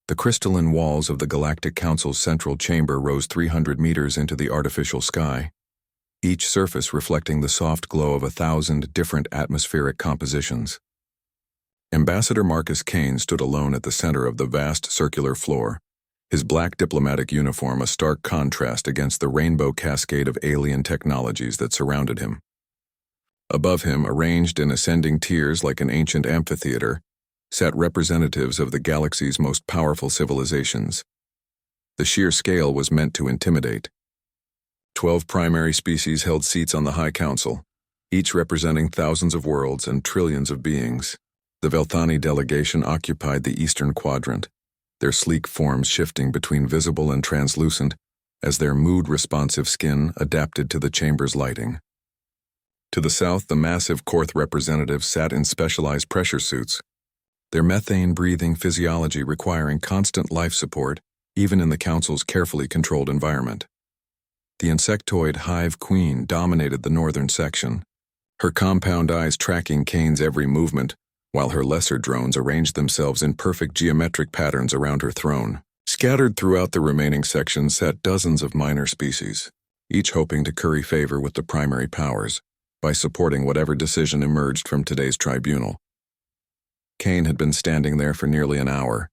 The crystalline walls of the Galactic Council's central chamber rose 300 meters into the artificial sky, each surface reflecting the soft glow of 1,000 different atmospheric compositions. Ambassador Marcus Kane stood alone at the center of the vast circular floor, his black diplomatic uniform a stark contrast against the rainbow cascade of alien technologies that surrounded him. Above him, arranged in ascending tiers like an ancient amphitheater, sat representatives of the galaxy's most powerful civilizations. The sheer scale was meant to intimidate. 12 primary species held seats on the High Council, each representing thousands of worlds and trillions of beings. The Velthani delegation occupied the eastern quadrant, their sleek forms shifting between visible and translucent as their mood-responsive skin adapted to the chamber's lighting. To the south, the massive Korth representatives sat in specialized pressure suits, their methane-breathing physiology requiring constant life support even in the Council's carefully controlled environment. The insectoid Hive Queen dominated the northern section, her compound eyes tracking Kane's every movement, while her lesser drones arranged themselves in perfect geometric patterns around her throne. Scattered throughout the remaining sections sat dozens of minor species, each hoping to curry favor with the primary powers by supporting whatever decision emerged from today's tribunal. Kane had been standing there for nearly an hour,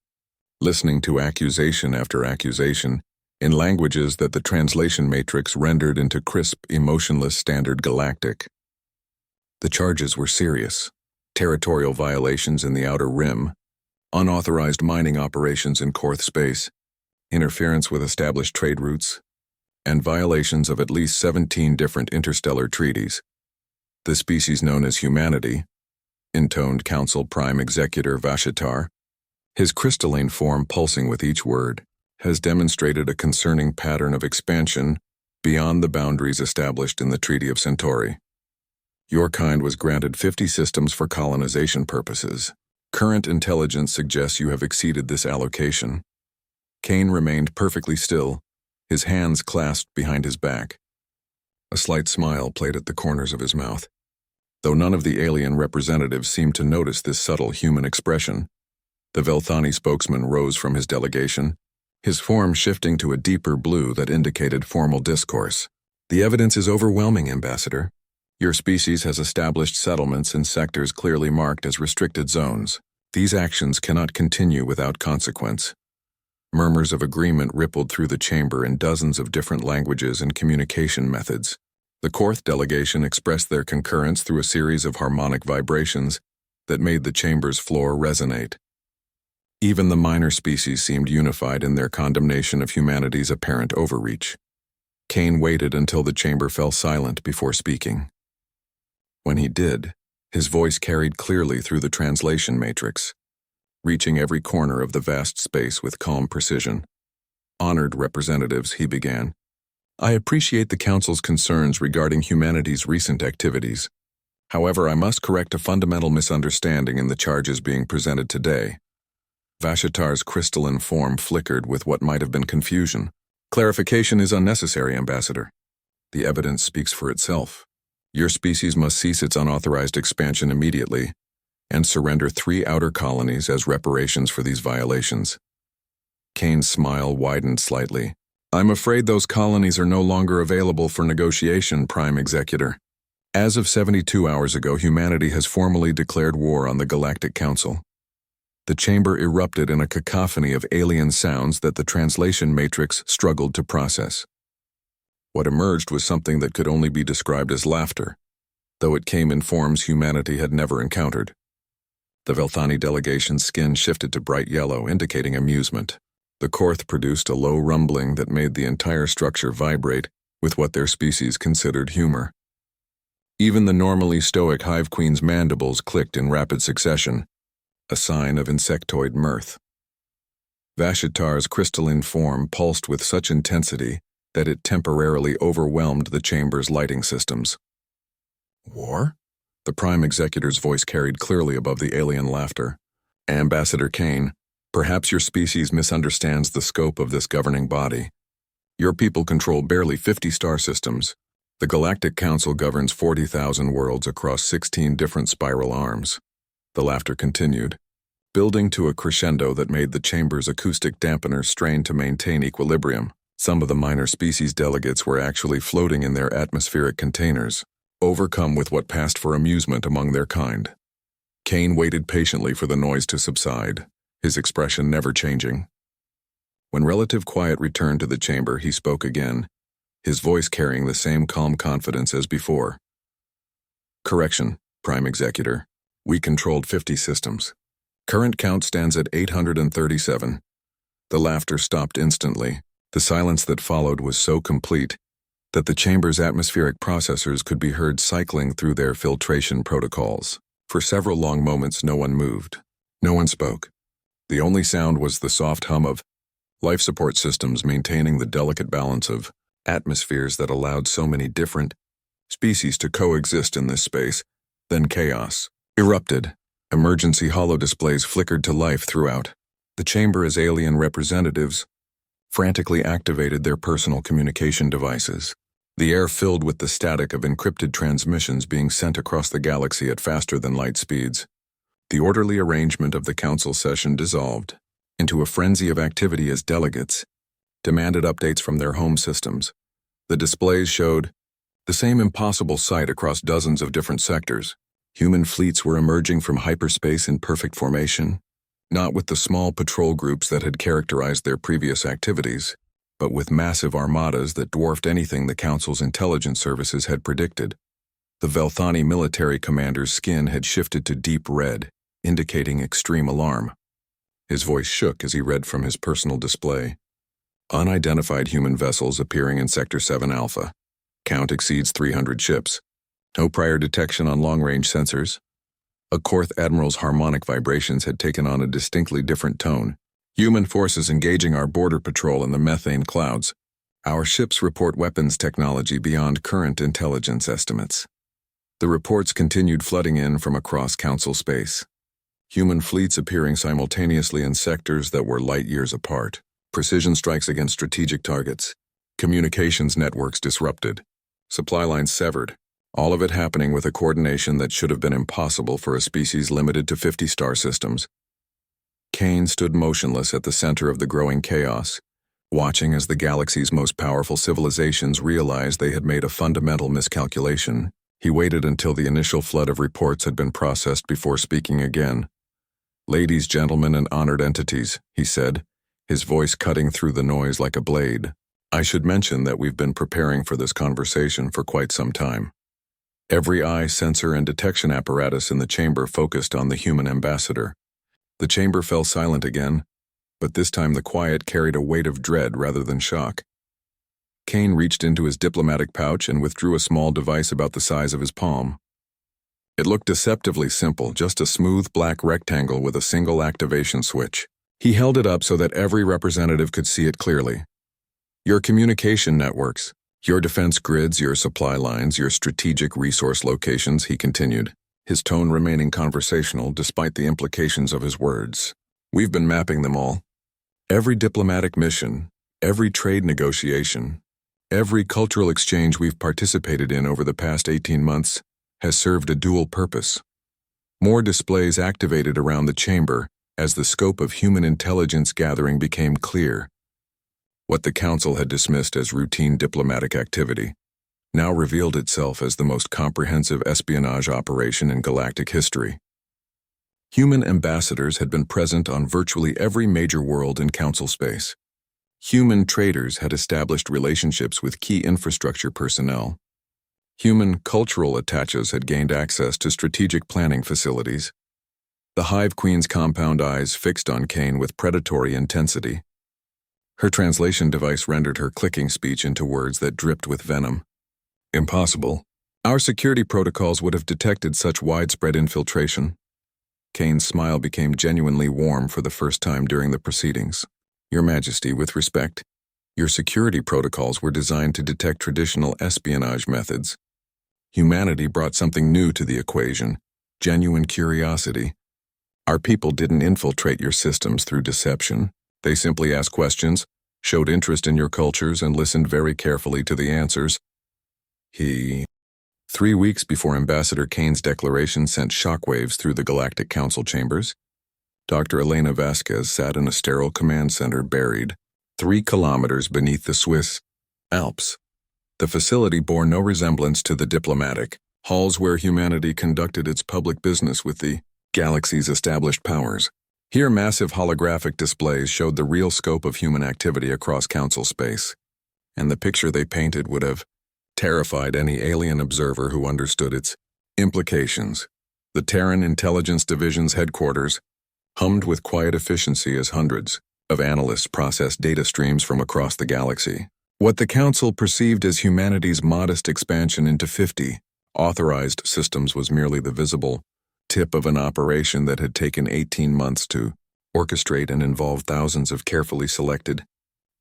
listening to accusation after accusation in languages that the translation matrix rendered into crisp, emotionless Standard Galactic. The charges were serious: territorial violations in the Outer Rim, unauthorized mining operations in Korth space, interference with established trade routes, and violations of at least 17 different interstellar treaties. The species known as humanity, intoned Council Prime Executor Vashitar, his crystalline form pulsing with each word, has demonstrated a concerning pattern of expansion beyond the boundaries established in the Treaty of Centauri. Your kind was granted 50 systems for colonization purposes. Current intelligence suggests you have exceeded this allocation. Kane remained perfectly still, his hands clasped behind his back. A slight smile played at the corners of his mouth. Though none of the alien representatives seemed to notice this subtle human expression, the Velthani spokesman rose from his delegation, his form shifting to a deeper blue that indicated formal discourse. The evidence is overwhelming, Ambassador. Your species has established settlements in sectors clearly marked as restricted zones. These actions cannot continue without consequence. Murmurs of agreement rippled through the chamber in dozens of different languages and communication methods. The Korth delegation expressed their concurrence through a series of harmonic vibrations that made the chamber's floor resonate. Even the minor species seemed unified in their condemnation of humanity's apparent overreach. Kane waited until the chamber fell silent before speaking. When he did, his voice carried clearly through the translation matrix, reaching every corner of the vast space with calm precision. Honored representatives, he began, I appreciate the Council's concerns regarding humanity's recent activities. However, I must correct a fundamental misunderstanding in the charges being presented today. Vashitar's crystalline form flickered with what might have been confusion. Clarification is unnecessary, Ambassador. The evidence speaks for itself. Your species must cease its unauthorized expansion immediately and surrender 3 outer colonies as reparations for these violations. Kane's smile widened slightly. I'm afraid those colonies are no longer available for negotiation, Prime Executor. As of 72 hours ago, humanity has formally declared war on the Galactic Council. The chamber erupted in a cacophony of alien sounds that the translation matrix struggled to process. What emerged was something that could only be described as laughter, though it came in forms humanity had never encountered. The Velthani delegation's skin shifted to bright yellow, indicating amusement. The Korth produced a low rumbling that made the entire structure vibrate with what their species considered humor. Even the normally stoic Hive Queen's mandibles clicked in rapid succession, a sign of insectoid mirth. Vashitar's crystalline form pulsed with such intensity that it temporarily overwhelmed the chamber's lighting systems. War? The Prime Executor's voice carried clearly above the alien laughter. Ambassador Kane, perhaps your species misunderstands the scope of this governing body. Your people control barely 50 star systems. The Galactic Council governs 40,000 worlds across 16 different spiral arms. The laughter continued, building to a crescendo that made the chamber's acoustic dampener strain to maintain equilibrium. Some of the minor species delegates were actually floating in their atmospheric containers, overcome with what passed for amusement among their kind. Kane waited patiently for the noise to subside, his expression never changing. When relative quiet returned to the chamber, he spoke again, his voice carrying the same calm confidence as before. Correction, Prime Executor. We controlled 50 systems. Current count stands at 837. The laughter stopped instantly. The silence that followed was so complete that the chamber's atmospheric processors could be heard cycling through their filtration protocols. For several long moments, no one moved. No one spoke. The only sound was the soft hum of life support systems maintaining the delicate balance of atmospheres that allowed so many different species to coexist in this space. Then chaos erupted. Emergency holodisplays flickered to life throughout. The chamber as alien representatives frantically activated their personal communication devices. The air filled with the static of encrypted transmissions being sent across the galaxy at faster than light speeds. The orderly arrangement of the council session dissolved into a frenzy of activity as delegates demanded updates from their home systems. The displays showed the same impossible sight across dozens of different sectors. Human fleets were emerging from hyperspace in perfect formation, not with the small patrol groups that had characterized their previous activities, but with massive armadas that dwarfed anything the Council's intelligence services had predicted. The Velthani military commander's skin had shifted to deep red, indicating extreme alarm. His voice shook as he read from his personal display. Unidentified human vessels appearing in Sector 7 Alpha. Count exceeds 300 ships. No prior detection on long-range sensors. A Korth admiral's harmonic vibrations had taken on a distinctly different tone. Human forces engaging our border patrol in the methane clouds. Our ships report weapons technology beyond current intelligence estimates. The reports continued flooding in from across Council space. Human fleets appearing simultaneously in sectors that were light years apart. Precision strikes against strategic targets. Communications networks disrupted. Supply lines severed. All of it happening with a coordination that should have been impossible for a species limited to 50 star systems. Kane stood motionless at the center of the growing chaos, watching as the galaxy's most powerful civilizations realized they had made a fundamental miscalculation. He waited until the initial flood of reports had been processed before speaking again. "Ladies, gentlemen, and honored entities," he said, his voice cutting through the noise like a blade. "I should mention that we've been preparing for this conversation for quite some time." Every eye, sensor, and detection apparatus in the chamber focused on the human ambassador. The chamber fell silent again, but this time the quiet carried a weight of dread rather than shock. Kane reached into his diplomatic pouch and withdrew a small device about the size of his palm. It looked deceptively simple, just a smooth black rectangle with a single activation switch. He held it up so that every representative could see it clearly. "Your communication networks, your defense grids, your supply lines, your strategic resource locations," he continued, his tone remaining conversational despite the implications of his words. "We've been mapping them all. Every diplomatic mission, every trade negotiation, every cultural exchange we've participated in over the past 18 months has served a dual purpose. More displays activated around the chamber as the scope of human intelligence gathering became clear. What the Council had dismissed as routine diplomatic activity now revealed itself as the most comprehensive espionage operation in galactic history. Human ambassadors had been present on virtually every major world in Council space. Human traders had established relationships with key infrastructure personnel. Human cultural attaches had gained access to strategic planning facilities. The Hive Queen's compound eyes fixed on Kane with predatory intensity. Her translation device rendered her clicking speech into words that dripped with venom. "Impossible. Our security protocols would have detected such widespread infiltration." Kane's smile became genuinely warm for the first time during the proceedings. "Your Majesty, with respect, your security protocols were designed to detect traditional espionage methods. Humanity brought something new to the equation, genuine curiosity. Our people didn't infiltrate your systems through deception. They simply asked questions, showed interest in your cultures, and listened very carefully to the answers." 3 weeks before Ambassador Kane's declaration sent shockwaves through the Galactic Council chambers, Dr. Elena Vasquez sat in a sterile command center buried 3 kilometers beneath the Swiss Alps. The facility bore no resemblance to the diplomatic halls where humanity conducted its public business with the galaxy's established powers. Here, massive holographic displays showed the real scope of human activity across Council space, and the picture they painted would have terrified any alien observer who understood its implications. The Terran Intelligence Division's headquarters hummed with quiet efficiency as hundreds of analysts processed data streams from across the galaxy. What the Council perceived as humanity's modest expansion into 50 authorized systems was merely the visible tip of an operation that had taken 18 months to orchestrate and involve thousands of carefully selected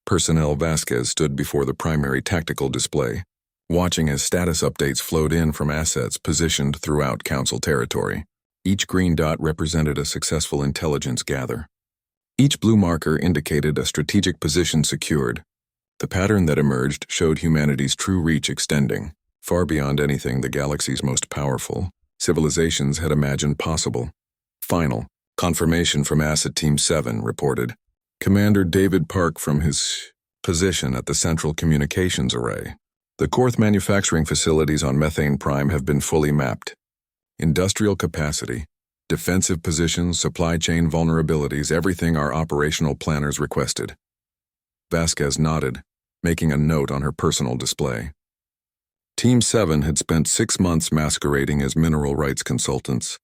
personnel. Vasquez stood before the primary tactical display, watching as status updates flowed in from assets positioned throughout Council territory. Each green dot represented a successful intelligence gather. Each blue marker indicated a strategic position secured. The pattern that emerged showed humanity's true reach extending far beyond anything the galaxy's most powerful civilizations had imagined possible. Final confirmation from Asset Team 7 reported. Commander David Park from his position at the Central Communications Array. The Korth manufacturing facilities on Methane Prime have been fully mapped. Industrial capacity, defensive positions, supply chain vulnerabilities, everything our operational planners requested. Vasquez nodded, making a note on her personal display. Team 7 had spent 6 months masquerading as mineral rights consultants,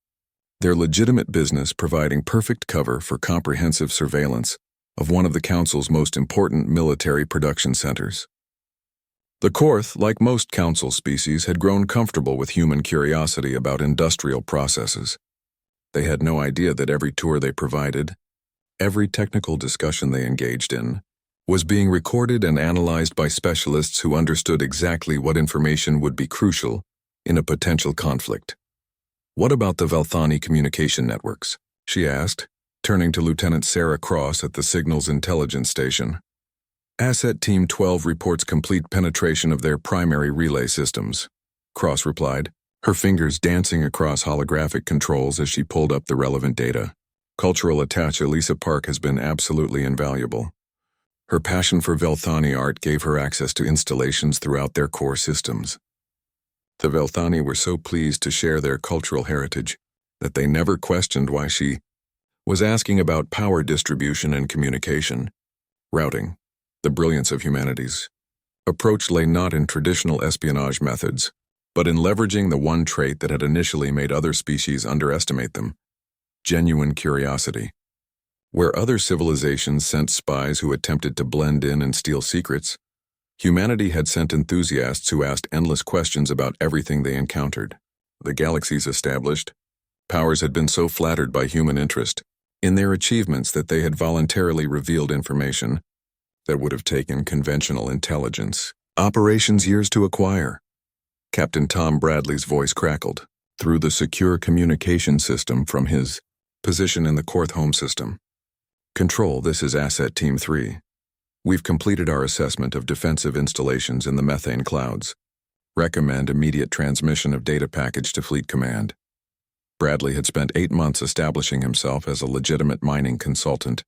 their legitimate business providing perfect cover for comprehensive surveillance of one of the Council's most important military production centers. The Korth, like most Council species, had grown comfortable with human curiosity about industrial processes. They had no idea that every tour they provided, every technical discussion they engaged in, was being recorded and analyzed by specialists who understood exactly what information would be crucial in a potential conflict. "What about the Velthani communication networks?" she asked, turning to Lieutenant Sarah Cross at the Signals Intelligence Station. "Asset Team 12 reports complete penetration of their primary relay systems," Cross replied, her fingers dancing across holographic controls as she pulled up the relevant data. Cultural attaché Lisa Park has been absolutely invaluable. Her passion for Velthani art gave her access to installations throughout their core systems. The Velthani were so pleased to share their cultural heritage that they never questioned why she was asking about power distribution and communication. Routing. The brilliance of humanity's approach lay not in traditional espionage methods, but in leveraging the one trait that had initially made other species underestimate them: genuine curiosity. Where other civilizations sent spies who attempted to blend in and steal secrets, humanity had sent enthusiasts who asked endless questions about everything they encountered. The galaxy's established powers had been so flattered by human interest in their achievements that they had voluntarily revealed information that would have taken conventional intelligence operations years to acquire. Captain Tom Bradley's voice crackled through the secure communication system from his position in the Korth home system. "Control, this is Asset Team 3. We've completed our assessment of defensive installations in the methane clouds. Recommend immediate transmission of data package to Fleet Command." Bradley had spent 8 months establishing himself as a legitimate mining consultant.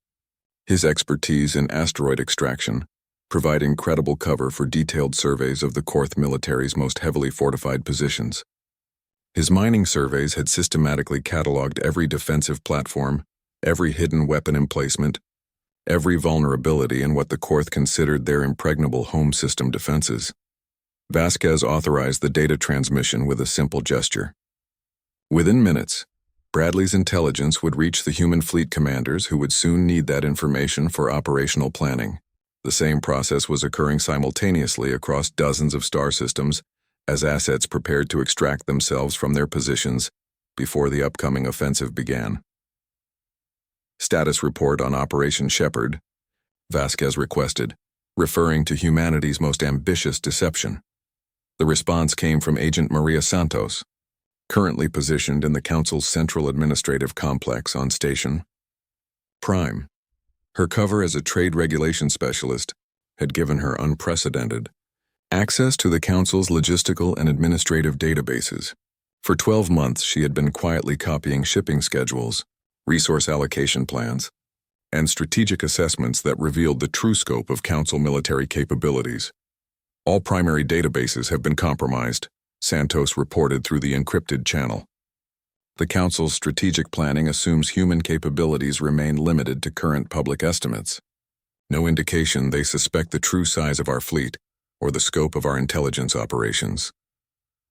His expertise in asteroid extraction providing credible cover for detailed surveys of the Korth military's most heavily fortified positions. His mining surveys had systematically cataloged every defensive platform, every hidden weapon emplacement, every vulnerability in what the Korth considered their impregnable home system defenses. Vasquez authorized the data transmission with a simple gesture. Within minutes, Bradley's intelligence would reach the human fleet commanders who would soon need that information for operational planning. The same process was occurring simultaneously across dozens of star systems as assets prepared to extract themselves from their positions before the upcoming offensive began. "Status report on Operation Shepherd," Vasquez requested, referring to humanity's most ambitious deception. The response came from Agent Maria Santos, currently positioned in the Council's Central Administrative Complex on Station Prime. Her cover as a trade regulation specialist had given her unprecedented access to the Council's logistical and administrative databases. For 12 months, she had been quietly copying shipping schedules, resource allocation plans, and strategic assessments that revealed the true scope of Council military capabilities. All primary databases have been compromised, Santos reported through the encrypted channel. The Council's strategic planning assumes human capabilities remain limited to current public estimates. No indication they suspect the true size of our fleet or the scope of our intelligence operations.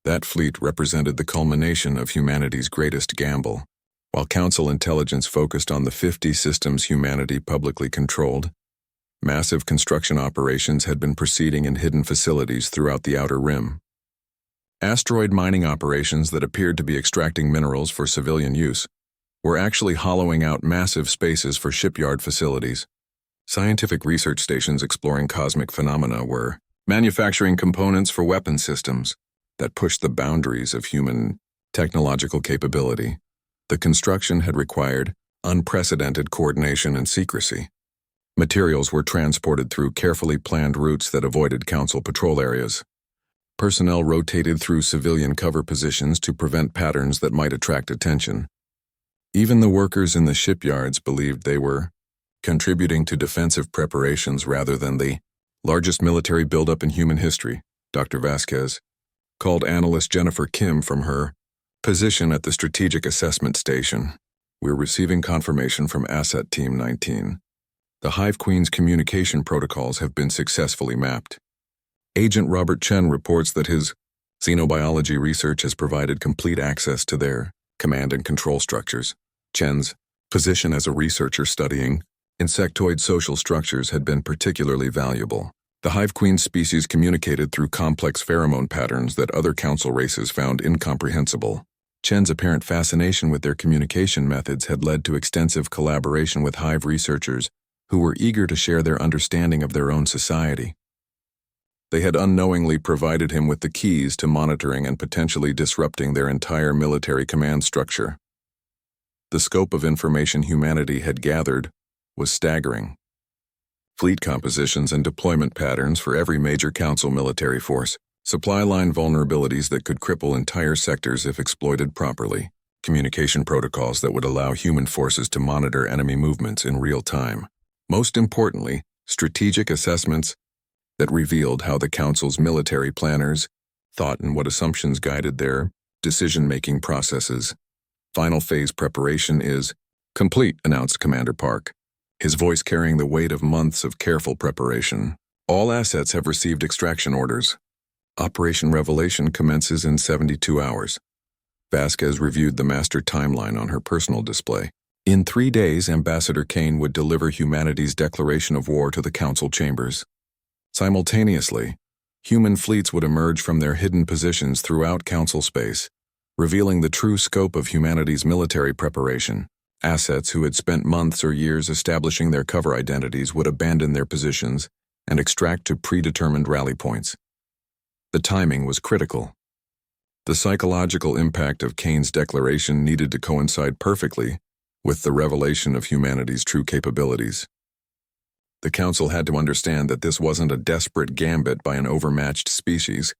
That fleet represented the culmination of humanity's greatest gamble. While Council intelligence focused on the 50 systems humanity publicly controlled, massive construction operations had been proceeding in hidden facilities throughout the Outer Rim. Asteroid mining operations that appeared to be extracting minerals for civilian use were actually hollowing out massive spaces for shipyard facilities. Scientific research stations exploring cosmic phenomena were manufacturing components for weapon systems that pushed the boundaries of human technological capability. The construction had required unprecedented coordination and secrecy. Materials were transported through carefully planned routes that avoided Council patrol areas. Personnel rotated through civilian cover positions to prevent patterns that might attract attention. Even the workers in the shipyards believed they were contributing to defensive preparations rather than the largest military buildup in human history, Dr. Vasquez called analyst Jennifer Kim from her position at the Strategic Assessment Station. We're receiving confirmation from Asset Team 19. The Hive Queen's communication protocols have been successfully mapped. Agent Robert Chen reports that his xenobiology research has provided complete access to their command and control structures. Chen's position as a researcher studying insectoid social structures had been particularly valuable. The Hive Queen species communicated through complex pheromone patterns that other Council races found incomprehensible. Chen's apparent fascination with their communication methods had led to extensive collaboration with Hive researchers who were eager to share their understanding of their own society. They had unknowingly provided him with the keys to monitoring and potentially disrupting their entire military command structure. The scope of information humanity had gathered was staggering. Fleet compositions and deployment patterns for every major Council military force, supply line vulnerabilities that could cripple entire sectors if exploited properly, communication protocols that would allow human forces to monitor enemy movements in real time. Most importantly, strategic assessments that revealed how the Council's military planners thought and what assumptions guided their decision-making processes. Final phase preparation is complete, announced Commander Park, his voice carrying the weight of months of careful preparation. All assets have received extraction orders. Operation Revelation commences in 72 hours. Vasquez reviewed the master timeline on her personal display. In 3 days, Ambassador Kane would deliver humanity's declaration of war to the Council chambers. Simultaneously, human fleets would emerge from their hidden positions throughout Council space, revealing the true scope of humanity's military preparation. Assets who had spent months or years establishing their cover identities would abandon their positions and extract to predetermined rally points. The timing was critical. The psychological impact of Kane's declaration needed to coincide perfectly with the revelation of humanity's true capabilities. The Council had to understand that this wasn't a desperate gambit by an overmatched species,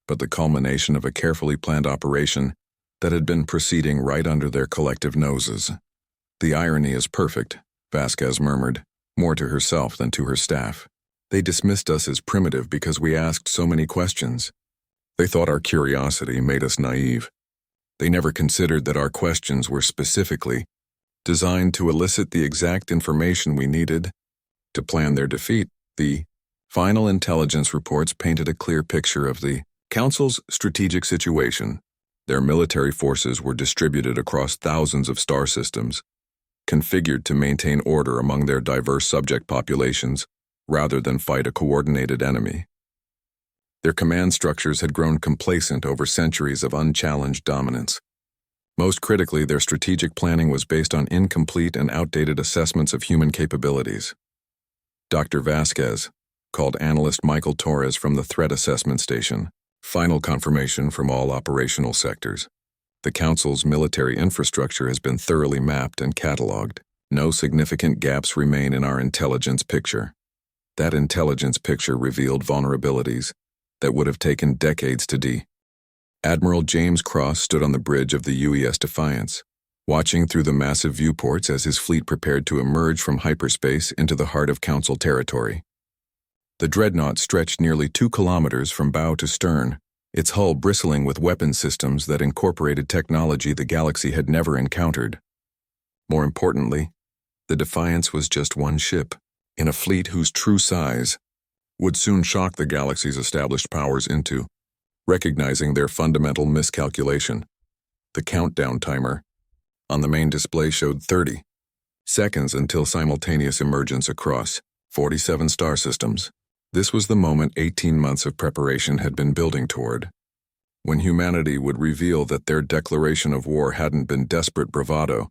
but the culmination of a carefully planned operation that had been proceeding right under their collective noses. The irony is perfect, Vasquez murmured, more to herself than to her staff. They dismissed us as primitive because we asked so many questions. They thought our curiosity made us naive. They never considered that our questions were specifically designed to elicit the exact information we needed to plan their defeat. The final intelligence reports painted a clear picture of the Council's strategic situation. Their military forces were distributed across thousands of star systems, configured to maintain order among their diverse subject populations rather than fight a coordinated enemy. Their command structures had grown complacent over centuries of unchallenged dominance. Most critically, their strategic planning was based on incomplete and outdated assessments of human capabilities. Dr. Vasquez called analyst Michael Torres from the Threat Assessment Station. Final confirmation from all operational sectors. The Council's military infrastructure has been thoroughly mapped and catalogued. No significant gaps remain in our intelligence picture. That intelligence picture revealed vulnerabilities that would have taken decades to Admiral James Cross stood on the bridge of the UES Defiance, watching through the massive viewports as his fleet prepared to emerge from hyperspace into the heart of Council territory. The dreadnought stretched nearly 2 kilometers from bow to stern, its hull bristling with weapon systems that incorporated technology the galaxy had never encountered. More importantly, the Defiance was just one ship, in a fleet whose true size would soon shock the galaxy's established powers into recognizing their fundamental miscalculation. The countdown timer on the main display showed 30 seconds until simultaneous emergence across 47 star systems. This was the moment 18 months of preparation had been building toward, when humanity would reveal that their declaration of war hadn't been desperate bravado,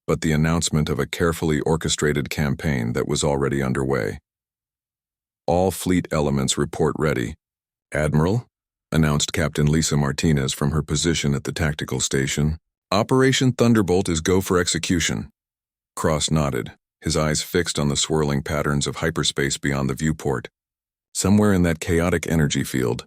but the announcement of a carefully orchestrated campaign that was already underway. All fleet elements report ready. Admiral, announced Captain Lisa Martinez from her position at the tactical station. Operation Thunderbolt is go for execution. Cross nodded, his eyes fixed on the swirling patterns of hyperspace beyond the viewport. Somewhere in that chaotic energy field,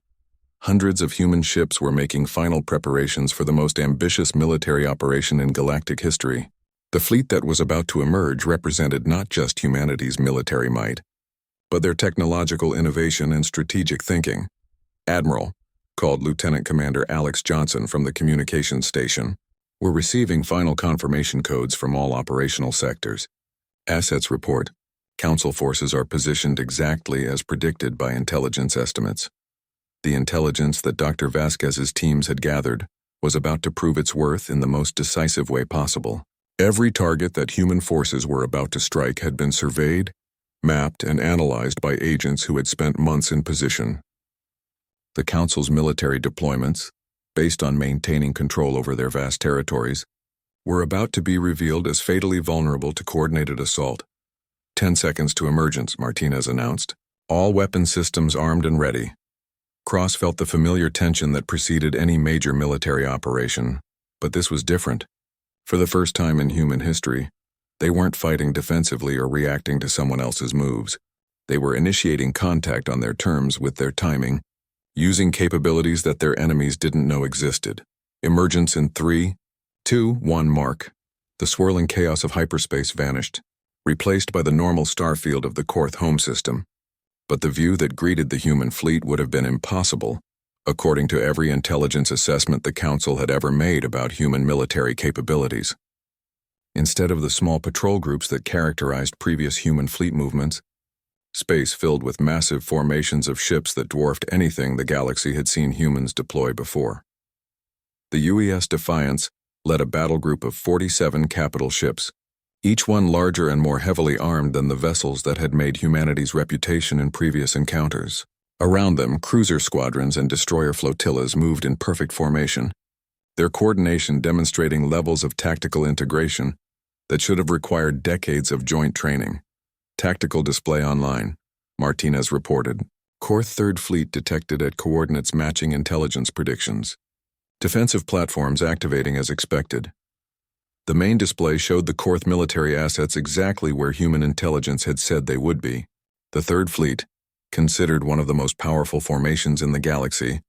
hundreds of human ships were making final preparations for the most ambitious military operation in galactic history. The fleet that was about to emerge represented not just humanity's military might, but their technological innovation and strategic thinking. Admiral, called Lieutenant Commander Alex Johnson from the communications station, were receiving final confirmation codes from all operational sectors. Assets report. Council forces are positioned exactly as predicted by intelligence estimates. The intelligence that Dr. Vasquez's teams had gathered was about to prove its worth in the most decisive way possible. Every target that human forces were about to strike had been surveyed, mapped, and analyzed by agents who had spent months in position. The Council's military deployments, based on maintaining control over their vast territories, were about to be revealed as fatally vulnerable to coordinated assault. 10 seconds to emergence, Martinez announced. All weapon systems armed and ready. Cross felt the familiar tension that preceded any major military operation, but this was different. For the first time in human history, they weren't fighting defensively or reacting to someone else's moves. They were initiating contact on their terms with their timing, using capabilities that their enemies didn't know existed. Emergence in 3, 2, 1 mark. The swirling chaos of hyperspace vanished, replaced by the normal star field of the Korth home system. But the view that greeted the human fleet would have been impossible, according to every intelligence assessment the Council had ever made about human military capabilities. Instead of the small patrol groups that characterized previous human fleet movements, space filled with massive formations of ships that dwarfed anything the galaxy had seen humans deploy before. The UES Defiance led a battle group of 47 capital ships, each one larger and more heavily armed than the vessels that had made humanity's reputation in previous encounters. Around them, cruiser squadrons and destroyer flotillas moved in perfect formation, their coordination demonstrating levels of tactical integration that should have required decades of joint training. Tactical display online, Martinez reported. Korth 3rd Fleet detected at coordinates matching intelligence predictions. Defensive platforms activating as expected. The main display showed the Korth military assets exactly where human intelligence had said they would be. The 3rd Fleet, considered one of the most powerful formations in the galaxy,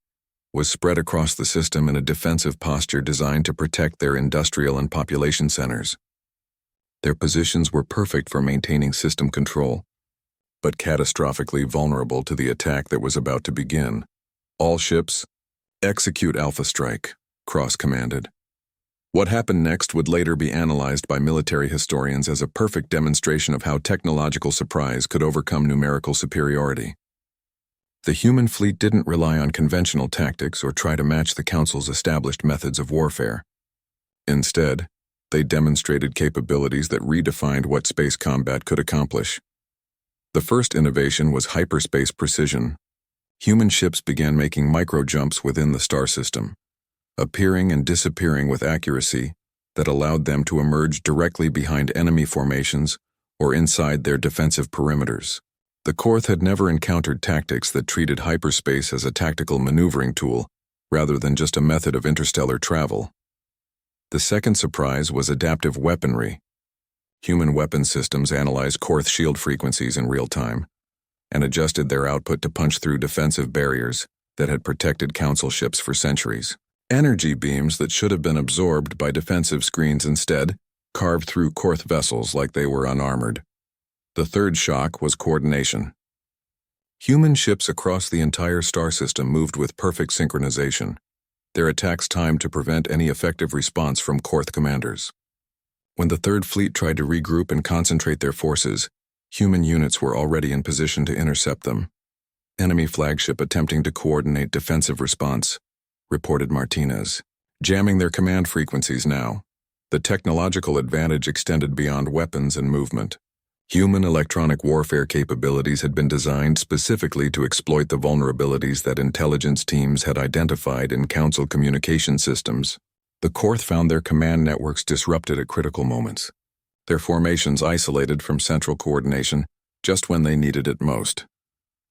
was spread across the system in a defensive posture designed to protect their industrial and population centers. Their positions were perfect for maintaining system control, but catastrophically vulnerable to the attack that was about to begin. All ships, execute Alpha Strike, Cross commanded. What happened next would later be analyzed by military historians as a perfect demonstration of how technological surprise could overcome numerical superiority. The human fleet didn't rely on conventional tactics or try to match the Council's established methods of warfare. Instead, they demonstrated capabilities that redefined what space combat could accomplish. The first innovation was hyperspace precision. Human ships began making micro-jumps within the star system, appearing and disappearing with accuracy that allowed them to emerge directly behind enemy formations or inside their defensive perimeters. The Korth had never encountered tactics that treated hyperspace as a tactical maneuvering tool rather than just a method of interstellar travel. The second surprise was adaptive weaponry. Human weapon systems analyzed Korth shield frequencies in real time and adjusted their output to punch through defensive barriers that had protected Council ships for centuries. Energy beams that should have been absorbed by defensive screens instead carved through Korth vessels like they were unarmored. The third shock was coordination. Human ships across the entire star system moved with perfect synchronization, their attacks timed to prevent any effective response from Korth commanders. When the Third Fleet tried to regroup and concentrate their forces, human units were already in position to intercept them. Enemy flagship attempting to coordinate defensive response, reported Martinez. Jamming their command frequencies now. The technological advantage extended beyond weapons and movement. Human electronic warfare capabilities had been designed specifically to exploit the vulnerabilities that intelligence teams had identified in Council communication systems. The Korth found their command networks disrupted at critical moments, their formations isolated from central coordination just when they needed it most.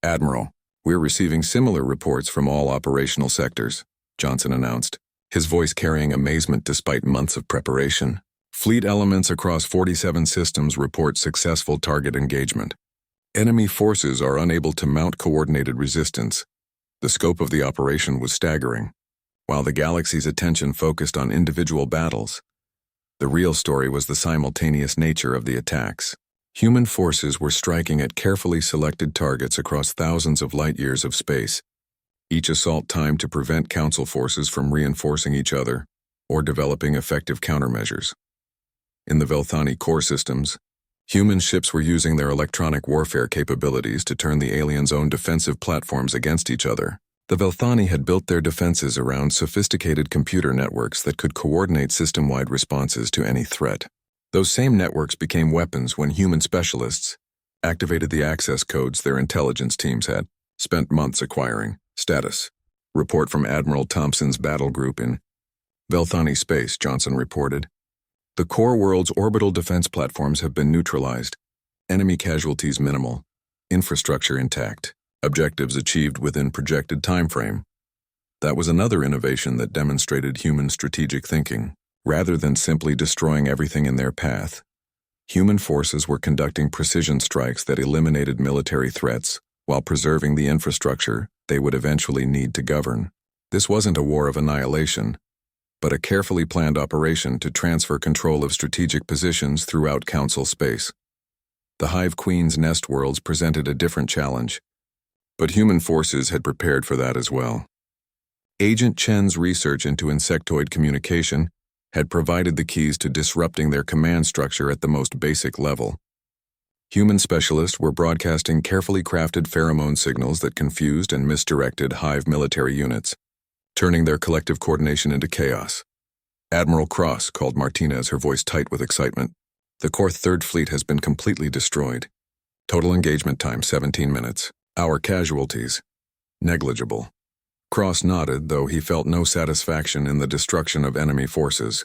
"Admiral, we're receiving similar reports from all operational sectors," Johnson announced, his voice carrying amazement despite months of preparation. "Fleet elements across 47 systems report successful target engagement. Enemy forces are unable to mount coordinated resistance." The scope of the operation was staggering. While the galaxy's attention focused on individual battles, the real story was the simultaneous nature of the attacks. Human forces were striking at carefully selected targets across thousands of light-years of space, each assault timed to prevent Council forces from reinforcing each other or developing effective countermeasures. In the Velthani core systems, human ships were using their electronic warfare capabilities to turn the aliens' own defensive platforms against each other. The Velthani had built their defenses around sophisticated computer networks that could coordinate system-wide responses to any threat. Those same networks became weapons when human specialists activated the access codes their intelligence teams had spent months acquiring. Status. Report from Admiral Thompson's battle group in Velthani space, Johnson reported. The core world's orbital defense platforms have been neutralized. Enemy casualties minimal. Infrastructure intact. Objectives achieved within projected time frame. That was another innovation that demonstrated human strategic thinking. Rather than simply destroying everything in their path, human forces were conducting precision strikes that eliminated military threats while preserving the infrastructure they would eventually need to govern. This wasn't a war of annihilation, but a carefully planned operation to transfer control of strategic positions throughout Council space. The Hive Queen's nest worlds presented a different challenge, but human forces had prepared for that as well. Agent Chen's research into insectoid communication had provided the keys to disrupting their command structure at the most basic level. Human specialists were broadcasting carefully crafted pheromone signals that confused and misdirected Hive military units, turning their collective coordination into chaos. "Admiral Cross," called Martinez, her voice tight with excitement. "The Korth Third Fleet has been completely destroyed. Total engagement time 17 minutes. Our casualties negligible." Cross nodded, though he felt no satisfaction in the destruction of enemy forces.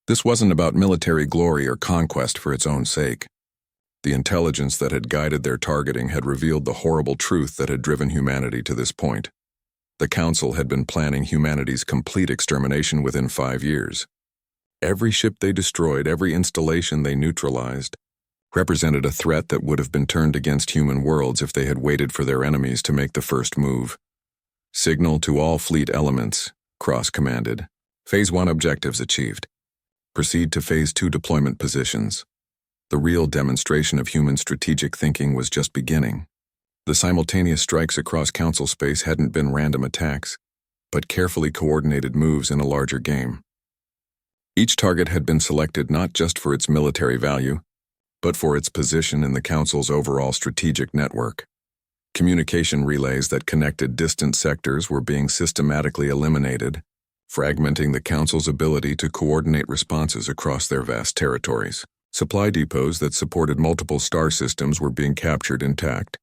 This wasn't about military glory or conquest for its own sake. The intelligence that had guided their targeting had revealed the horrible truth that had driven humanity to this point. The Council had been planning humanity's complete extermination within 5 years. Every ship they destroyed, every installation they neutralized, represented a threat that would have been turned against human worlds if they had waited for their enemies to make the first move. "Signal to all fleet elements," Cross commanded. "Phase 1 objectives achieved. Proceed to Phase 2 deployment positions." The real demonstration of human strategic thinking was just beginning. The simultaneous strikes across Council space hadn't been random attacks, but carefully coordinated moves in a larger game. Each target had been selected not just for its military value, but for its position in the Council's overall strategic network. Communication relays that connected distant sectors were being systematically eliminated, fragmenting the Council's ability to coordinate responses across their vast territories. Supply depots that supported multiple star systems were being captured intact,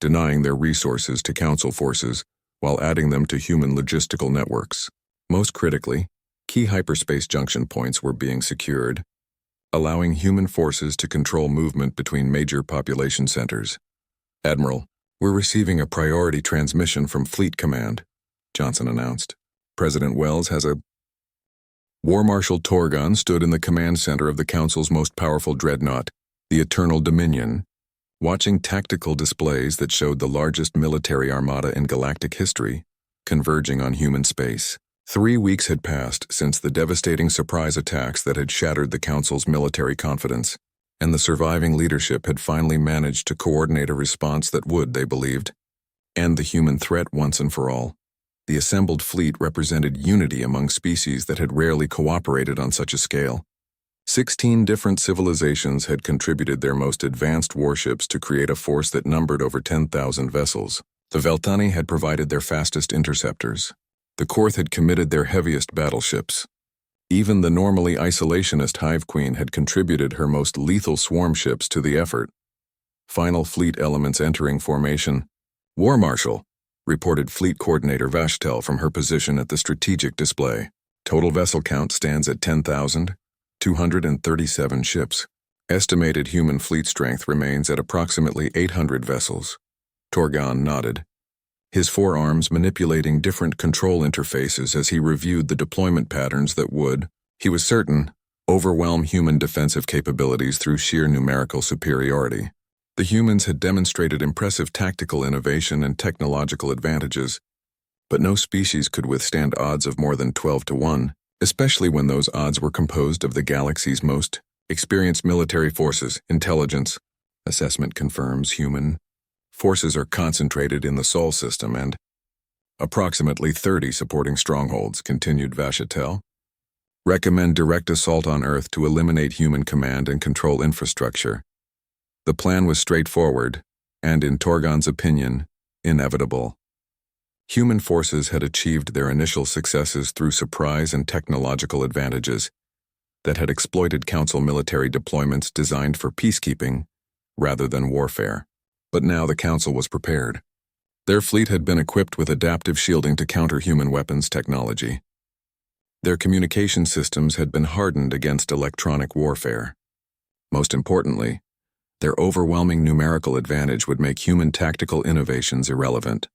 denying their resources to Council forces while adding them to human logistical networks. Most critically, key hyperspace junction points were being secured, allowing human forces to control movement between major population centers. "Admiral, we're receiving a priority transmission from Fleet Command," Johnson announced. "President Wells has a..." War Marshal Torgon stood in the command center of the Council's most powerful dreadnought, the Eternal Dominion, watching tactical displays that showed the largest military armada in galactic history converging on human space. 3 weeks had passed since the devastating surprise attacks that had shattered the Council's military confidence, and the surviving leadership had finally managed to coordinate a response that would, they believed, end the human threat once and for all. The assembled fleet represented unity among species that had rarely cooperated on such a scale. 16 different civilizations had contributed their most advanced warships to create a force that numbered over 10,000 vessels. The Veltani had provided their fastest interceptors. The Korth had committed their heaviest battleships. Even the normally isolationist Hive Queen had contributed her most lethal swarm ships to the effort. Final fleet elements entering formation. War Marshal, reported Fleet Coordinator Vashtel from her position at the strategic display. Total vessel count stands at 10,237 ships. Estimated human fleet strength remains at approximately 800 vessels. Torgon nodded, his forearms manipulating different control interfaces as he reviewed the deployment patterns that would, he was certain, overwhelm human defensive capabilities through sheer numerical superiority. The humans had demonstrated impressive tactical innovation and technological advantages, but no species could withstand odds of more than 12 to 1, especially when those odds were composed of the galaxy's most experienced military forces. Intelligence assessment confirms human forces are concentrated in the Sol system and approximately 30 supporting strongholds, continued Vashatel. Recommend direct assault on Earth to eliminate human command and control infrastructure. The plan was straightforward, and in Torgon's opinion, inevitable. Human forces had achieved their initial successes through surprise and technological advantages that had exploited Council military deployments designed for peacekeeping rather than warfare. But now the Council was prepared. Their fleet had been equipped with adaptive shielding to counter human weapons technology. Their communication systems had been hardened against electronic warfare. Most importantly, their overwhelming numerical advantage would make human tactical innovations irrelevant.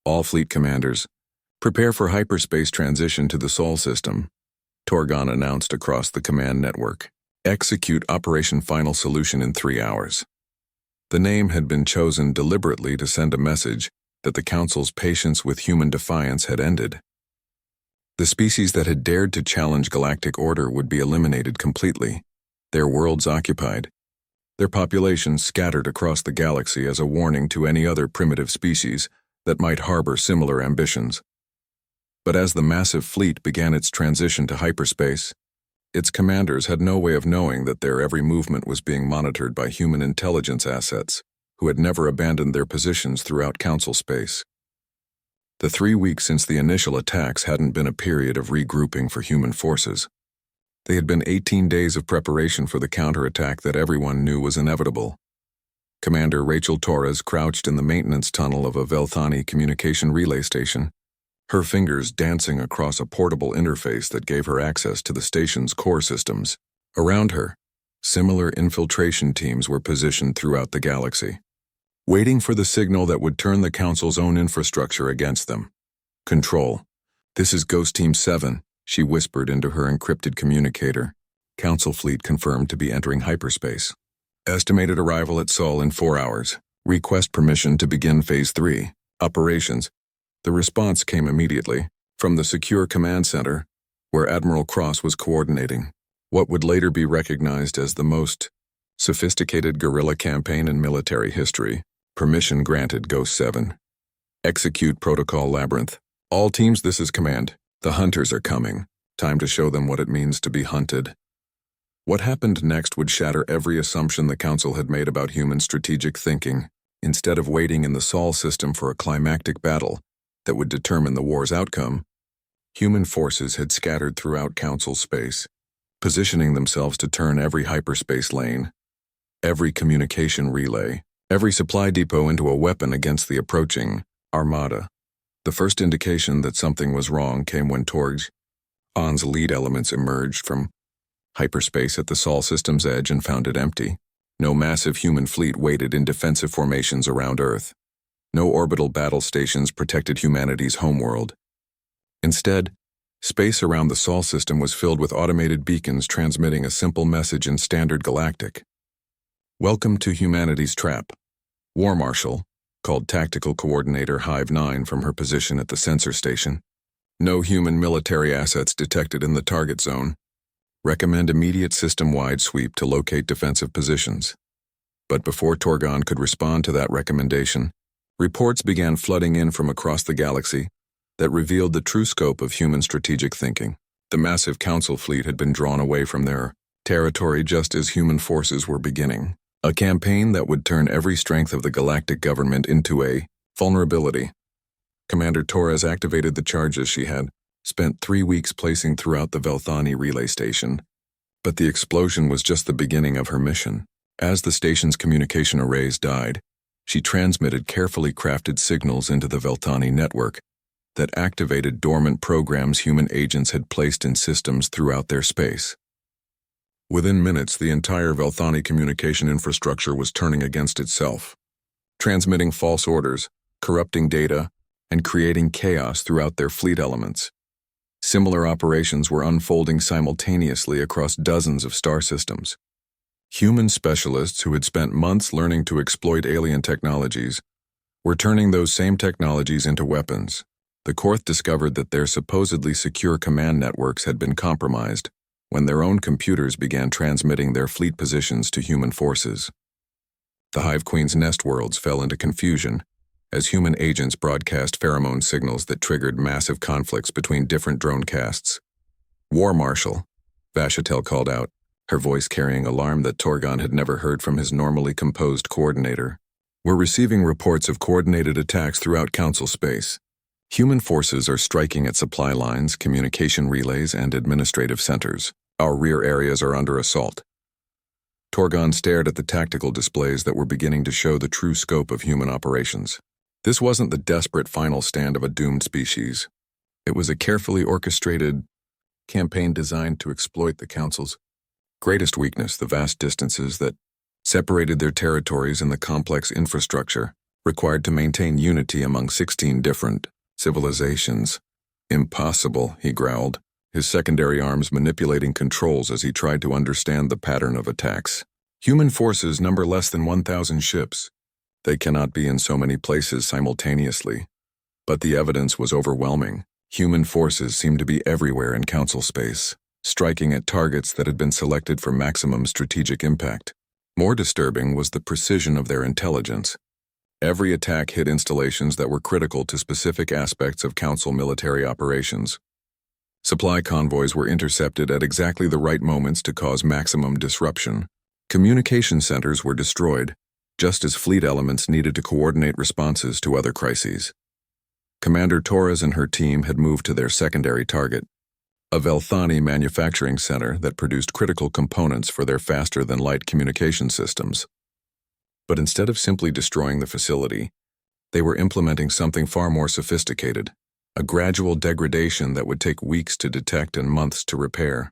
All fleet commanders, prepare for hyperspace transition to the Sol system, Torgon announced across the command network. Execute Operation Final Solution in 3 hours. The name had been chosen deliberately to send a message that the Council's patience with human defiance had ended. The species that had dared to challenge galactic order would be eliminated completely, their worlds occupied, their populations scattered across the galaxy as a warning to any other primitive species that might harbor similar ambitions. But as the massive fleet began its transition to hyperspace, its commanders had no way of knowing that their every movement was being monitored by human intelligence assets who had never abandoned their positions throughout Council space. The 3 weeks since the initial attacks hadn't been a period of regrouping for human forces. They had been 18 days of preparation for the counterattack that everyone knew was inevitable. Commander Rachel Torres crouched in the maintenance tunnel of a Velthani communication relay station, her fingers dancing across a portable interface that gave her access to the station's core systems. Around her, similar infiltration teams were positioned throughout the galaxy, waiting for the signal that would turn the Council's own infrastructure against them. Control. This is Ghost Team 7, she whispered into her encrypted communicator. Council fleet confirmed to be entering hyperspace. Estimated arrival at Sol in 4 hours. Request permission to begin Phase 3. Operations. The response came immediately, from the Secure Command Center, where Admiral Cross was coordinating what would later be recognized as the most sophisticated guerrilla campaign in military history. Permission granted, Ghost 7. Execute Protocol Labyrinth. All teams, this is Command. The hunters are coming. Time to show them what it means to be hunted. What happened next would shatter every assumption the Council had made about human strategic thinking. Instead of waiting in the Sol system for a climactic battle that would determine the war's outcome, human forces had scattered throughout Council space, positioning themselves to turn every hyperspace lane, every communication relay, every supply depot into a weapon against the approaching armada. The first indication that something was wrong came when Torgon's lead elements emerged from hyperspace at the Sol system's edge and found it empty. No massive human fleet waited in defensive formations around Earth. No orbital battle stations protected humanity's homeworld. Instead, space around the Sol system was filled with automated beacons transmitting a simple message in Standard Galactic. Welcome to humanity's trap. War Marshal, called Tactical Coordinator Hive 9 from her position at the sensor station. No human military assets detected in the target zone. Recommend immediate system-wide sweep to locate defensive positions. But before Torgon could respond to that recommendation, reports began flooding in from across the galaxy that revealed the true scope of human strategic thinking. The massive Council fleet had been drawn away from their territory just as human forces were beginning a campaign that would turn every strength of the galactic government into a vulnerability. Commander Torres activated the charges she had spent 3 weeks placing throughout the Velthani relay station. But the explosion was just the beginning of her mission. As the station's communication arrays died, she transmitted carefully crafted signals into the Velthani network that activated dormant programs human agents had placed in systems throughout their space. Within minutes, the entire Velthani communication infrastructure was turning against itself, transmitting false orders, corrupting data, and creating chaos throughout their fleet elements. Similar operations were unfolding simultaneously across dozens of star systems. Human specialists who had spent months learning to exploit alien technologies were turning those same technologies into weapons. The Korth discovered that their supposedly secure command networks had been compromised when their own computers began transmitting their fleet positions to human forces. The Hive Queen's nest worlds fell into confusion as human agents broadcast pheromone signals that triggered massive conflicts between different drone castes. "War Marshal," Vashatel called out, her voice carrying alarm that Torgon had never heard from his normally composed coordinator. "We're receiving reports of coordinated attacks throughout Council space. Human forces are striking at supply lines, communication relays, and administrative centers. Our rear areas are under assault." Torgon stared at the tactical displays that were beginning to show the true scope of human operations. This wasn't the desperate final stand of a doomed species. It was a carefully orchestrated campaign designed to exploit the Council's greatest weakness, the vast distances that separated their territories and the complex infrastructure required to maintain unity among 16 different civilizations. "Impossible," he growled, his secondary arms manipulating controls as he tried to understand the pattern of attacks. "Human forces number less than 1,000 ships. They cannot be in so many places simultaneously." But the evidence was overwhelming. Human forces seemed to be everywhere in Council space, striking at targets that had been selected for maximum strategic impact. More disturbing was the precision of their intelligence. Every attack hit installations that were critical to specific aspects of Council military operations. Supply convoys were intercepted at exactly the right moments to cause maximum disruption. Communication centers were destroyed, just as fleet elements needed to coordinate responses to other crises. Commander Torres and her team had moved to their secondary target, a Velthani manufacturing center that produced critical components for their faster-than-light communication systems. But instead of simply destroying the facility, they were implementing something far more sophisticated, a gradual degradation that would take weeks to detect and months to repair.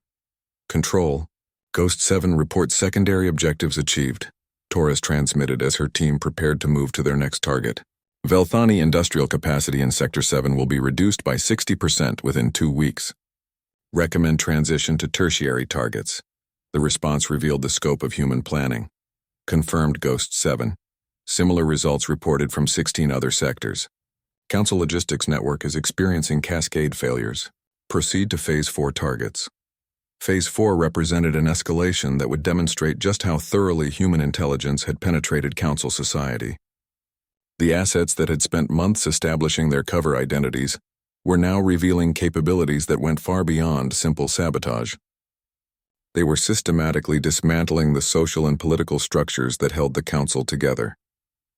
"Control, Ghost 7 reports secondary objectives achieved," Torres transmitted as her team prepared to move to their next target. "Velthani industrial capacity in Sector 7 will be reduced by 60% within 2 weeks. Recommend transition to tertiary targets." The response revealed the scope of human planning. Confirmed Ghost 7. Similar results reported from 16 other sectors. Council Logistics Network is experiencing cascade failures. Proceed to Phase 4 targets. Phase 4 represented an escalation that would demonstrate just how thoroughly human intelligence had penetrated Council society. The assets that had spent months establishing their cover identities were now revealing capabilities that went far beyond simple sabotage. They were systematically dismantling the social and political structures that held the Council together.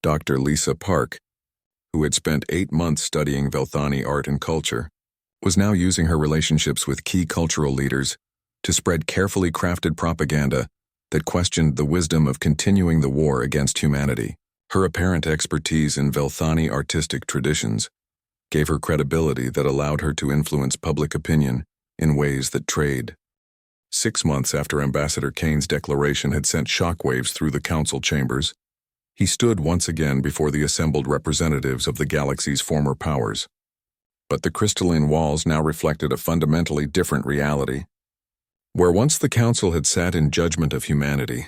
Dr. Lisa Park, who had spent 8 months studying Velthani art and culture, was now using her relationships with key cultural leaders to spread carefully crafted propaganda that questioned the wisdom of continuing the war against humanity. Her apparent expertise in Velthani artistic traditions gave her credibility that allowed her to influence public opinion in ways that trade. 6 months after Ambassador Kane's declaration had sent shockwaves through the Council chambers, he stood once again before the assembled representatives of the galaxy's former powers. But the crystalline walls now reflected a fundamentally different reality. Where once the Council had sat in judgment of humanity,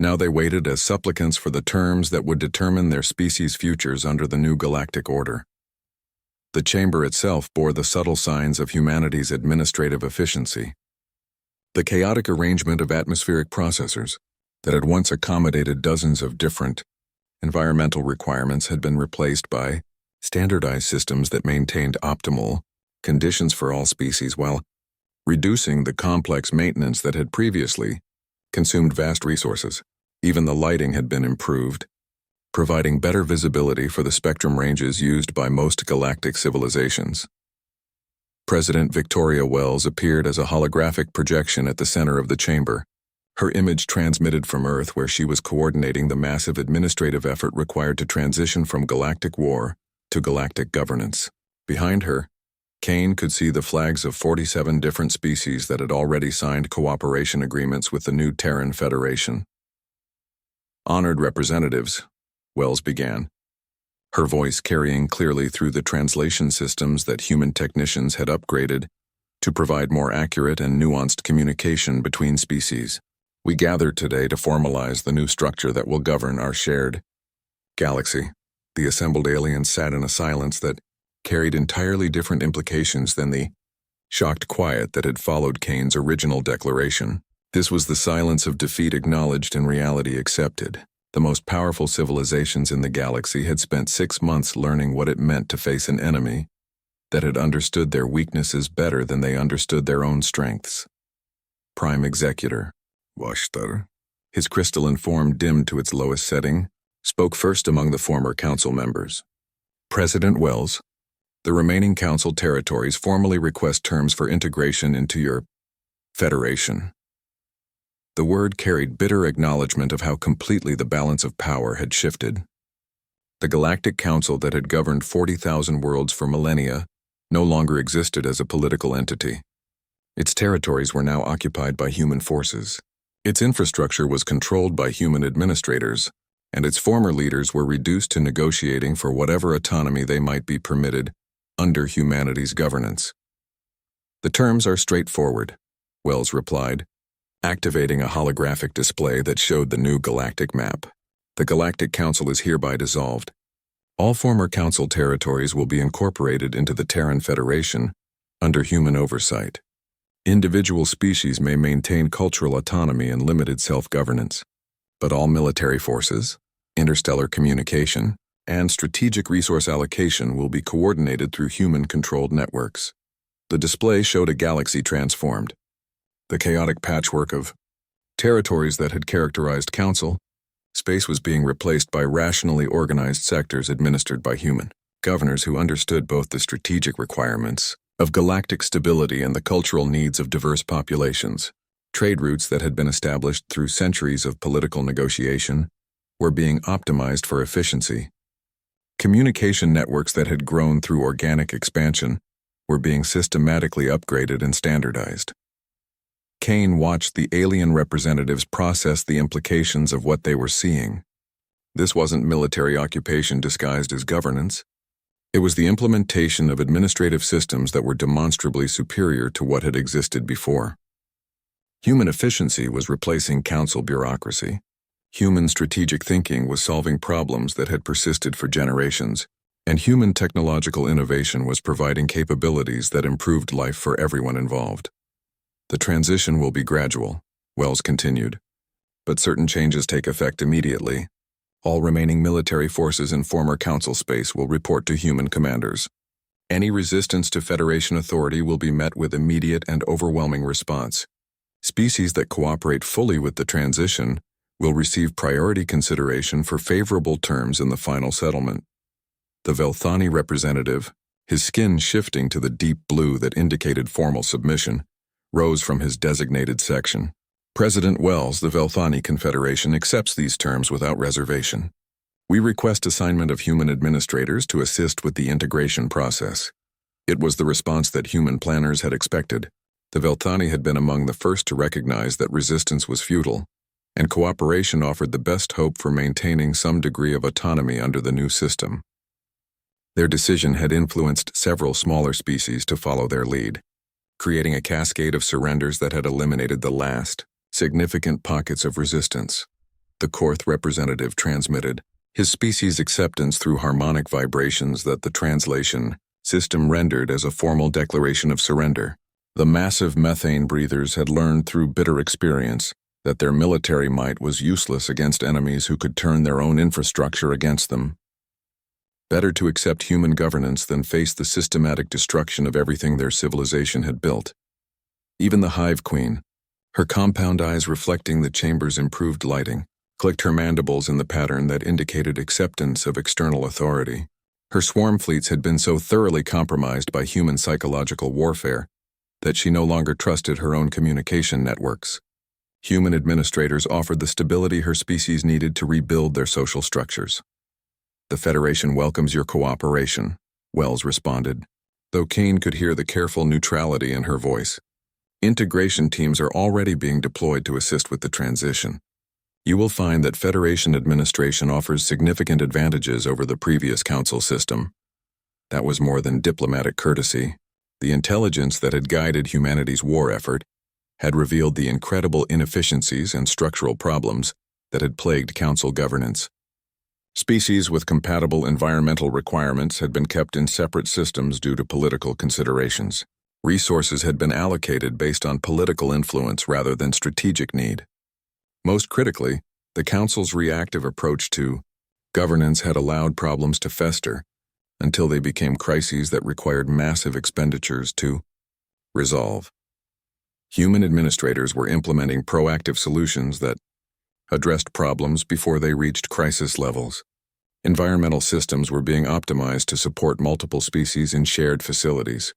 now they waited as supplicants for the terms that would determine their species' futures under the new galactic order. The chamber itself bore the subtle signs of humanity's administrative efficiency. The chaotic arrangement of atmospheric processors that had once accommodated dozens of different environmental requirements had been replaced by standardized systems that maintained optimal conditions for all species while reducing the complex maintenance that had previously consumed vast resources. Even the lighting had been improved, providing better visibility for the spectrum ranges used by most galactic civilizations. President Victoria Wells appeared as a holographic projection at the center of the chamber, her image transmitted from Earth where she was coordinating the massive administrative effort required to transition from galactic war to galactic governance. Behind her, Kane could see the flags of 47 different species that had already signed cooperation agreements with the new Terran Federation. Honored representatives, Wells began, her voice carrying clearly through the translation systems that human technicians had upgraded to provide more accurate and nuanced communication between species. We gathered today to formalize the new structure that will govern our shared galaxy. The assembled aliens sat in a silence that carried entirely different implications than the shocked quiet that had followed Kane's original declaration. This was the silence of defeat acknowledged and reality accepted. The most powerful civilizations in the galaxy had spent 6 months learning what it meant to face an enemy that had understood their weaknesses better than they understood their own strengths. Prime Executor Washtar, his crystalline form dimmed to its lowest setting, spoke first among the former council members. President Wells, the remaining council territories formally request terms for integration into your federation. The word carried bitter acknowledgement of how completely the balance of power had shifted. The Galactic Council that had governed 40,000 worlds for millennia no longer existed as a political entity. Its territories were now occupied by human forces. Its infrastructure was controlled by human administrators, and its former leaders were reduced to negotiating for whatever autonomy they might be permitted under humanity's governance. The terms are straightforward, Wells replied, activating a holographic display that showed the new galactic map. The Galactic Council is hereby dissolved. All former council territories will be incorporated into the Terran Federation under human oversight. Individual species may maintain cultural autonomy and limited self-governance, but all military forces, interstellar communication, and strategic resource allocation will be coordinated through human-controlled networks. The display showed a galaxy transformed. The chaotic patchwork of territories that had characterized Council space was being replaced by rationally organized sectors administered by human governors who understood both the strategic requirements of galactic stability and the cultural needs of diverse populations. Trade routes that had been established through centuries of political negotiation were being optimized for efficiency. Communication networks that had grown through organic expansion were being systematically upgraded and standardized. Kane watched the alien representatives process the implications of what they were seeing. This wasn't military occupation disguised as governance. It was the implementation of administrative systems that were demonstrably superior to what had existed before. Human efficiency was replacing council bureaucracy. Human strategic thinking was solving problems that had persisted for generations, and human technological innovation was providing capabilities that improved life for everyone involved. The transition will be gradual, Wells continued, but certain changes take effect immediately. All remaining military forces in former council space will report to human commanders. Any resistance to Federation authority will be met with immediate and overwhelming response. Species that cooperate fully with the transition will receive priority consideration for favorable terms in the final settlement. The Velthani representative, his skin shifting to the deep blue that indicated formal submission, rose from his designated section. President Wells, the Velthani Confederation, accepts these terms without reservation. We request assignment of human administrators to assist with the integration process. It was the response that human planners had expected. The Velthani had been among the first to recognize that resistance was futile, and cooperation offered the best hope for maintaining some degree of autonomy under the new system. Their decision had influenced several smaller species to follow their lead, creating a cascade of surrenders that had eliminated the last significant pockets of resistance. The Korth representative transmitted his species' acceptance through harmonic vibrations that the translation system rendered as a formal declaration of surrender. The massive methane breathers had learned through bitter experience that their military might was useless against enemies who could turn their own infrastructure against them. Better to accept human governance than face the systematic destruction of everything their civilization had built. Even the Hive Queen, her compound eyes reflecting the chamber's improved lighting, clicked her mandibles in the pattern that indicated acceptance of external authority. Her swarm fleets had been so thoroughly compromised by human psychological warfare that she no longer trusted her own communication networks. Human administrators offered the stability her species needed to rebuild their social structures. "The Federation welcomes your cooperation," Wells responded, though Kane could hear the careful neutrality in her voice. "Integration teams are already being deployed to assist with the transition. You will find that Federation administration offers significant advantages over the previous council system." That was more than diplomatic courtesy. The intelligence that had guided humanity's war effort had revealed the incredible inefficiencies and structural problems that had plagued council governance. Species with compatible environmental requirements had been kept in separate systems due to political considerations. Resources had been allocated based on political influence rather than strategic need. Most critically, the Council's reactive approach to governance had allowed problems to fester until they became crises that required massive expenditures to resolve. Human administrators were implementing proactive solutions that addressed problems before they reached crisis levels. Environmental systems were being optimized to support multiple species in shared facilities.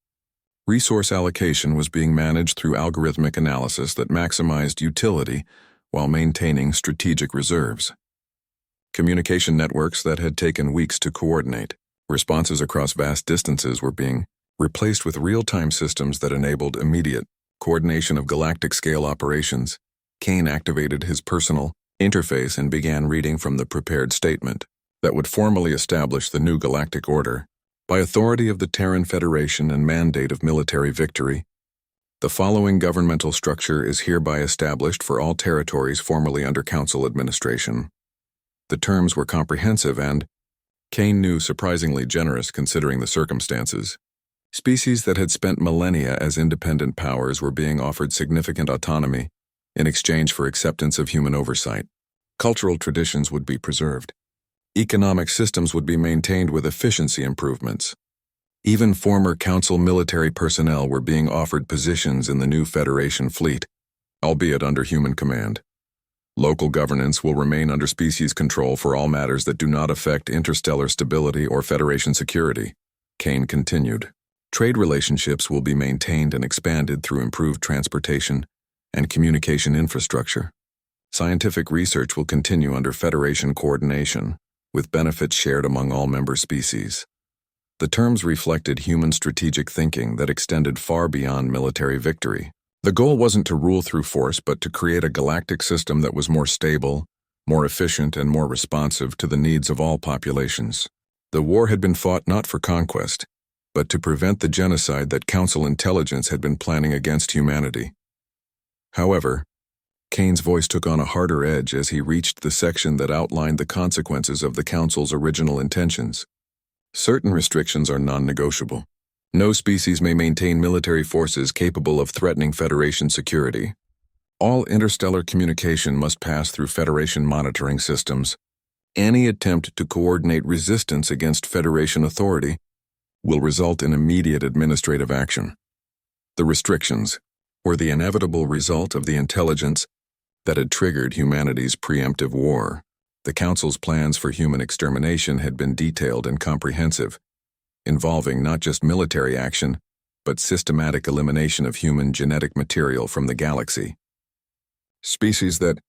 Resource allocation was being managed through algorithmic analysis that maximized utility while maintaining strategic reserves. Communication networks that had taken weeks to coordinate, responses across vast distances were being replaced with real-time systems that enabled immediate coordination of galactic-scale operations. Kane activated his personal interface and began reading from the prepared statement that would formally establish the new galactic order. By authority of the Terran Federation and mandate of military victory, the following governmental structure is hereby established for all territories formerly under Council administration. The terms were comprehensive and, Kane knew, surprisingly generous considering the circumstances. Species that had spent millennia as independent powers were being offered significant autonomy in exchange for acceptance of human oversight. Cultural traditions would be preserved. Economic systems would be maintained with efficiency improvements. Even former Council military personnel were being offered positions in the new Federation fleet, albeit under human command. Local governance will remain under species control for all matters that do not affect interstellar stability or Federation security, Kane continued. Trade relationships will be maintained and expanded through improved transportation and communication infrastructure. Scientific research will continue under Federation coordination, with benefits shared among all member species. The terms reflected human strategic thinking that extended far beyond military victory. The goal wasn't to rule through force, but to create a galactic system that was more stable, more efficient, and more responsive to the needs of all populations. The war had been fought not for conquest, but to prevent the genocide that Council intelligence had been planning against humanity. However, Kane's voice took on a harder edge as he reached the section that outlined the consequences of the Council's original intentions. Certain restrictions are non-negotiable. No species may maintain military forces capable of threatening Federation security. All interstellar communication must pass through Federation monitoring systems. Any attempt to coordinate resistance against Federation authority will result in immediate administrative action. The restrictions were the inevitable result of the intelligence that had triggered humanity's preemptive war. The Council's plans for human extermination had been detailed and comprehensive, involving not just military action, but systematic elimination of human genetic material from the galaxy. Species that